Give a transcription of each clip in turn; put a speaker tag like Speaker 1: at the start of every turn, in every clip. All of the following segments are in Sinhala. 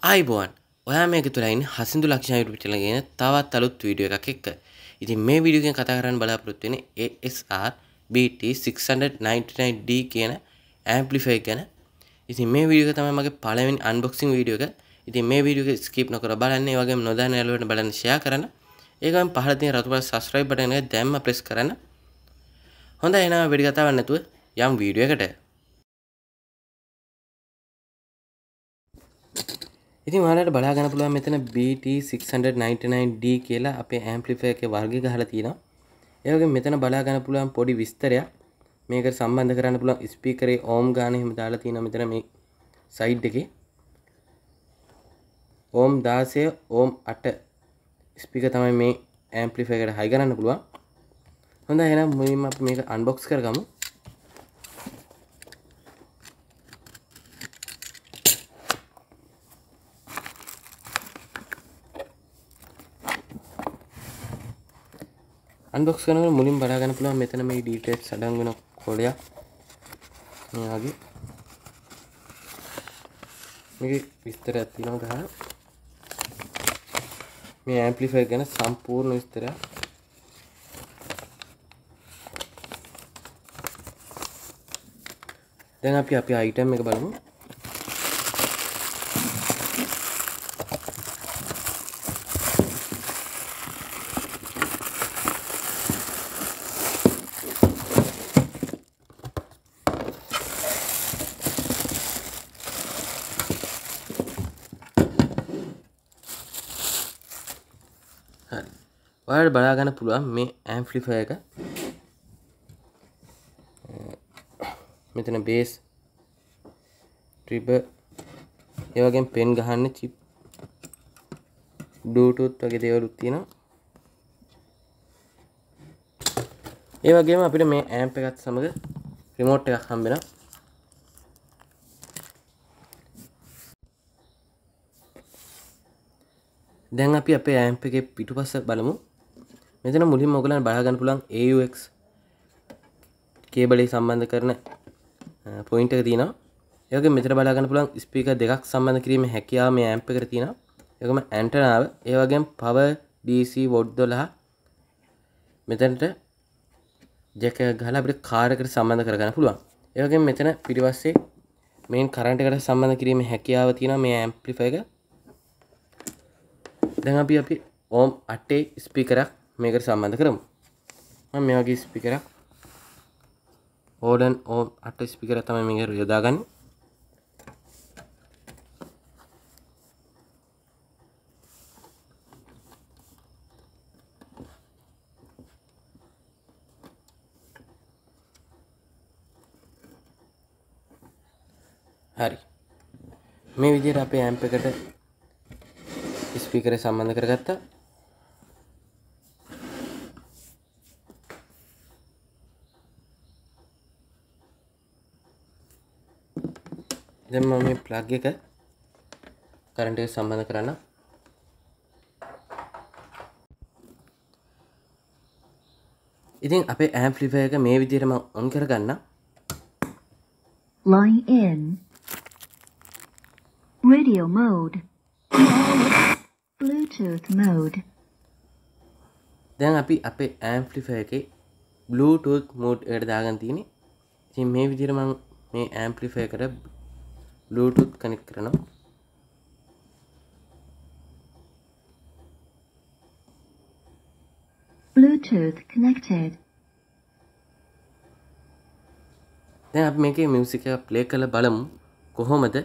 Speaker 1: ආයිබෝන් ඔයා මේක තුලා ඉන්නේ හසින්දු ලක්ෂණ YouTube channel එකේ තවත් අලුත් වීඩියෝ එකක් එක්ක. ඉතින් මේ වීඩියෝ එකෙන් කතා කරන්න බලාපොරොත්තු වෙන්නේ ASR BT 699D කියන amplifier එක ගැන. ඉතින් මේ වීඩියෝ එක තමයි මගේ පළවෙනි unboxing වීඩියෝ එක. ඉතින් මේ වීඩියෝ එක skip නොකර බලන්න. ඒ වගේම නොදන්න යාළුවන්ට බලන්න share කරන්න. ඒකම පහළ තියෙන රතු පාට subscribe button එක දැම්ම press කරන්න. හොඳයි එහෙනම් වීඩියෝ කතාවක් නැතුව යම් වීඩියෝ එකට. ඉතින් ඔයාලට බලා ගන්න පුළුවන් මෙතන BT 699D කියලා අපේ amplifier එකේ වර්ගය ගහලා තියෙනවා. ඒ වගේම මෙතන බලා ගන්න පුළුවන් පොඩි විස්තරයක් මේකට සම්බන්ධ කරන්න පුළුවන් ස්පීකරේ ඕම් ගාන එහෙම දාලා තියෙනවා මෙතන මේ සයිඩ් එකේ. ඕම් 16 ඕම් 8 ස්පීකර් තමයි මේ amplifier එකට හයි කරන්න පුළුවන්. හොඳයි එහෙනම් මුලින්ම අපි මේක unbox කරගමු. unbox කරනකොට මුලින් බලා ගන්න පුළුවන් මෙතන මේ details අඩංගු වෙන කොටයක් මේ වගේ මේකේ විස්තරයක් තියෙනවා ගහන මේ amplifier ගැන සම්පූර්ණ විස්තරයක් දැන් අපි අපේ item එක බලමු. හරි. ඔයාලට බලා ගන්න පුළුවන් මේ amplifier එක. මෙතන bass, trigger, ඒ වගේම pen ගහන්න chip, bluetooth වගේ දේවලුත් තියෙනවා. ඒ වගේම අපිට මේ amp එකත් සමග remote එකක් හම්බ වෙනවා. දැන් අපි අපේ amp එකේ පිටුපස බලමු. මෙතන මුලින්ම ඔයගලන්ට බලා ගන්න පුළුවන් AUX කේබල් එක සම්බන්ධ කරන පොයින්ට් එක තියෙනවා. ඒ වගේම මෙතන බලා ගන්න පුළුවන් ස්පීකර් දෙකක් සම්බන්ධ කිරීමේ හැකියාව මේ amp එකට තියෙනවා. ඒ වගේම ඇන්ටනාව, ඒ වගේම power DC watt 12 මෙතනට ජැක් එක ගහලා අපිට කාර් එකට සම්බන්ධ කරගන්න පුළුවන්. ඒ වගේම මෙතන පිටිපස්සේ මේන් කරන්ට් එකට සම්බන්ධ කිරීමේ හැකියාව තියෙනවා මේ amplifier එක. දැන් අපි ඕම් 8 ස්පීකරයක් මේකට සම්බන්ධ කරමු. මම මේ වගේ ස්පීකරයක් ඕඩන් ඕම් 8 ස්පීකරයක් තමයි මේකට යොදාගන්නේ. හරි. මේ විදිහට අපේ amp එකට ස්පීකරේ සම්බන්ධ කරගත්තා. දැන් මම මේ ප්ලග් එක කරන්ට් එක සම්බන්ධ කරන්න. ඉතින් අපේ amplifier එක මේ විදිහට මම on කරගන්න.
Speaker 2: Line in. Radio mode. Bluetooth mode.
Speaker 1: දැන් අපි අපේ amplifier එකේ Bluetooth mode එකට දාගෙන තියෙන්නේ. ඉතින් මේ විදිහට මම මේ amplifier එකට Bluetooth connect කරනවා.
Speaker 2: Bluetooth connected.
Speaker 1: දැන් අපි මේකේ music එක play කරලා බලමු කොහොමද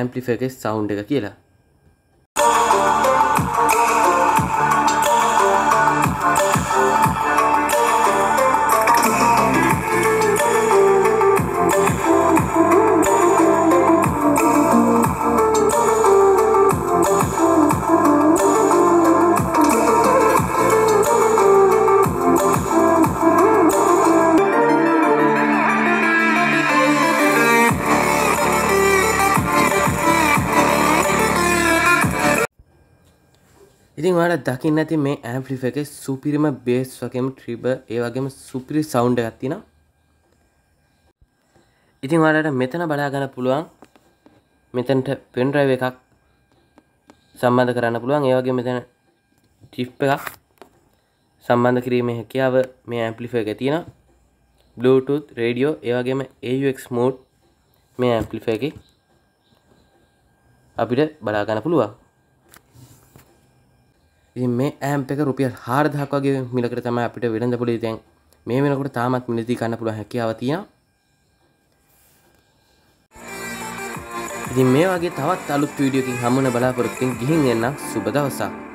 Speaker 1: amplifier එකේ sound එක කියලා. ඉතින් ඔයාලා දකින්න ඇති මේ amplifier එකේ සුපිරිම bass වගේම treble ඒ වගේම සුපිරි sound එකක් තියෙනවා. ඉතින් ඔයාලට මෙතන බලා ගන්න පුළුවන් මෙතනට පෙන් ඩ්‍රයිව් එකක් සම්බන්ධ කරන්න පුළුවන්. ඒ වගේම මෙතන චිප් එකක් සම්බන්ධ කිරීමේ හැකියාව මේ ඇම්ප්ලිෆයර් එකේ තියෙනවා. Bluetooth, radio, ඒ වගේම AUX mode මේ ඇම්ප්ලිෆයර් එකේ අපිට බලා ගන්න පුළුවන්. ඉතින් මේ ඇම්ප් එක රුපියල් 4000ක් වගේ මිලකට තමයි අපිට වෙළඳ පොලේ දැන් මේ වෙනකොට තාමත් මිලදී ගන්න පුළුවන් හැකියාව තියෙනවා. ඉතින් මේ වගේ තවත් අලුත් වීඩියෝ එකකින් හමු වෙන බලාපොරොත්තු වෙමින් ගිහින් එන්න සුබ දවසක්.